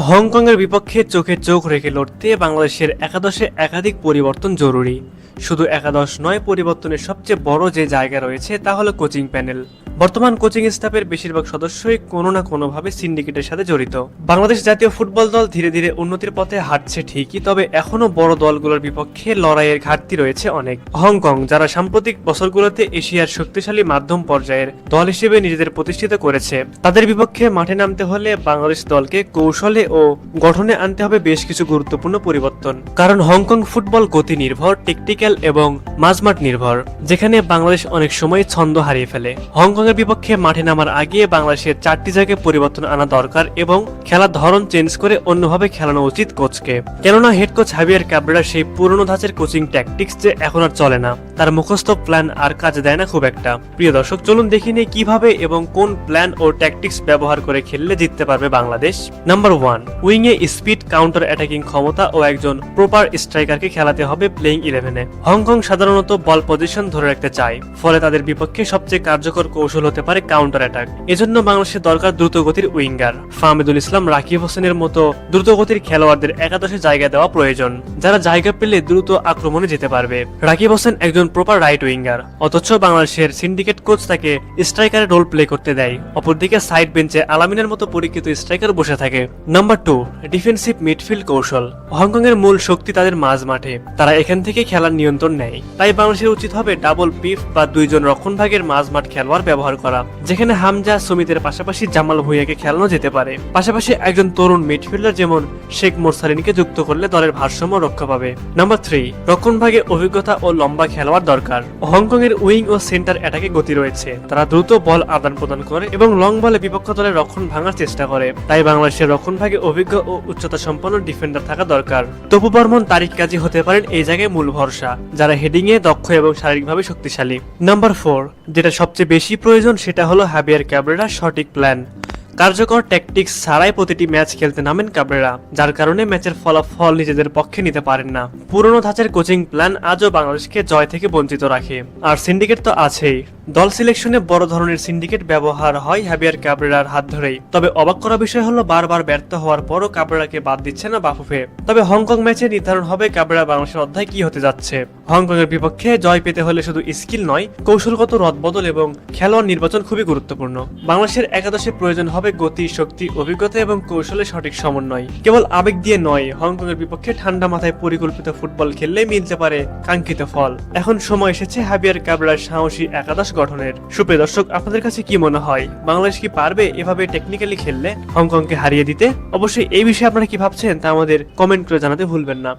হংকংয়ের বিপক্ষে চোখে চোখ রেখে লড়তে বাংলাদেশের একাদশে একাধিক পরিবর্তন জরুরি। শুধু একাদশ নয়, পরিবর্তনের সবচেয়ে বড় যে জায়গা রয়েছে তা হলো কোচিং প্যানেল। বর্তমান কোচিং স্টাফের বেশিরভাগ সদস্যই কোনো না কোনোভাবে সিন্ডিকেটের সাথে জড়িত। বাংলাদেশ জাতীয় ফুটবল দল ধীরে ধীরে উন্নতির পথে হাঁটছে ঠিকই, তবে এখনো বড় দলগুলোর বিপক্ষে লড়াইয়ের ঘাটতি রয়েছে অনেক। হংকং, যারা সাম্প্রতিক বছরগুলোতে এশিয়ার শক্তিশালী মাধ্যম পর্যায়ের দল হিসেবে নিজেদের প্রতিষ্ঠিত করেছে, তাদের বিপক্ষে মাঠে নামতে হলে বাংলাদেশ দলকে কৌশলে ও গঠনে আনতে হবে বেশ কিছু গুরুত্বপূর্ণ পরিবর্তন। কারণ হংকং ফুটবল গতি নির্ভর, টেকটিক্যাল এবং মাঝমাঠ নির্ভর, যেখানে বাংলাদেশ অনেক সময় ছন্দ হারিয়ে ফেলে। হংকং এর বিপক্ষে মাঠে নামার আগে বাংলাদেশের 4টি জায়গায় পরিবর্তন আনা দরকার এবং খেলার ধরন চেঞ্জ করে অন্যভাবে খেলানো উচিত কোচকে। কেননা হেড কোচ হাবিয়ার ক্যাব্রেরা সেই পুরনো ধাঁচের কোচিং ট্যাকটিক্স যে এখন আর চলে না, তার মুখস্থ প্ল্যান আর কাজে দেয় না খুব একটা। প্রিয় দর্শক, চলুন দেখে নিই কিভাবে এবং কোন প্ল্যান ও ট্যাকটিক্স ব্যবহার করে খেললে জিততে পারবে বাংলাদেশ। নাম্বার 1, উইংয়ে স্পিড, কাউন্টার অ্যাটাকিং ক্ষমতা ও একজন প্রপার স্ট্রাইকারকে খেলাতে হবে প্লেইং 11-এ। হংকং সাধারণত বল পজিশন ধরে রাখতে চায়, ফলে তাদের বিপক্ষে সবচেয়ে কার্যকর কৌশল হতে পারে কাউন্টার অ্যাটাক। এজন্য বাংলাদেশের দরকার দ্রুতগতির উইঙ্গার। ফাহমিদুল ইসলাম, রাকিব হোসেনের মতো দ্রুতগতির খেলোয়াড়দের একাদশে জায়গা দেওয়া প্রয়োজন, যারা জায়গা পেলে দ্রুত আক্রমণে যেতে পারবে। রাকিব হোসেন একজন প্রপার রাইট উইঙ্গার, অথচ বাংলাদেশের সিন্ডিকেট কোচ তাকে স্ট্রাইকারের রোল প্লে করতে দেয়। অপরদিকে সাইড বেঞ্চে আলামিনের মতো পরীক্ষিত স্ট্রাইকার বসে থাকে। নাম্বার 2, ডিফেন্সিভ মিডফিল্ড কৌশল। হংকং এর মূল শক্তি তাদের মাঝ মাঠে, তারা এখান থেকে খেলার নিয়ন্ত্রণ নেয়। তাই বাংলাদেশের উচিত হবে ডাবল পিফ বা 2 জন রক্ষণভাগের মাঝ মাঠ খেলোয়াড় ব্যবহার করা, যেখানে হামজা, সুমিতের পাশাপাশি জামাল ভুঁইয়াকে খেলানো যেতে পারে। পাশাপাশি একজন তরুণ মিডফিল্ডার যেমন শেখ মোরসালিনকে যুক্ত করলে দলের ভারসাম্য রক্ষা পাবে। নাম্বার 3, রক্ষণভাগে অভিজ্ঞতা ও লম্বা খেলোয়াড় দরকার। হংকং এর উইং ও সেন্টার অ্যাটাকে গতি রয়েছে, তারা দ্রুত বল আদান প্রদান করে এবং লং বলে বিপক্ষ দলের রক্ষণ ভাঙার চেষ্টা করে। তাই বাংলাদেশের রক্ষণভাগে অভিজ্ঞ ও উচ্চতা সম্পন্ন ডিফেন্ডার থাকা দরকার। তপু বর্মন, তারিক কাজী হতে পারেন এই জায়গায় মূল ভরসা, যারা হেডিং এ দক্ষ এবং শারীরিকভাবে শক্তিশালী। নাম্বার 4, যেটা সবচেয়ে বেশি প্রয়োজন সেটা হলো হাবিয়ার ক্যাব্রেরার সঠিক প্ল্যান। কার্যকর ট্যাকটিক্স ছাড়াই প্রতিটি ম্যাচ খেলতে নামেন ক্যাব্রেরা, যার কারণে ম্যাচের ফলাফল নিজেদের পক্ষে নিতে পারেন না। পুরনো ধাঁচের কোচিং প্ল্যান আজও বাংলাদেশকে জয় থেকে বঞ্চিত রাখে। আর সিন্ডিকেট তো আছেই, দল সিলেকশনে বড় ধরনের সিন্ডিকেট ব্যবহার হয় হাবিয়ার ক্যাব্রেরার হাত ধরেই। তবে অবাক করা বিষয় হলো বারবার ব্যর্থ হওয়ার পরও ক্যাব্রেরাকে বাদ দিচ্ছে না বাফুফে। তবে হংকং ম্যাচে নির্ধারণ হবে ক্যাব্রেরা বাংলাদেশের অধ্যায় কি হতে যাচ্ছে। হংকং এর বিপক্ষে জয় পেতে হলে শুধু স্কিল নয়, কৌশলগত রদবদল এবং খেলোয়াড় নির্বাচন খুবই গুরুত্বপূর্ণ। বাংলাদেশের একাদশে প্রয়োজন হবে গতি, শক্তি, অভিজ্ঞতা এবং কৌশলের সঠিক সমন্বয়। কেবল আবেগ দিয়ে নয়, হংকং এর বিপক্ষে ঠান্ডা মাথায় পরিকল্পিত ফুটবল খেললেই মিলতে পারে কাঙ্ক্ষিত ফল। এখন সময় এসেছে হাবিয়ার ক্যাব্রেরার সাহসী একাদশ গঠনের। সুপ্রিয় দর্শক, আপনাদের কাছে কি মনে হয়, বাংলাদেশ কি পারবে এভাবে টেকনিক্যালি খেললে হংকংকে হারিয়ে দিতে? অবশ্যই এই বিষয়ে আপনারা কি ভাবছেন তা আমাদের কমেন্ট করে জানাতে ভুলবেন না।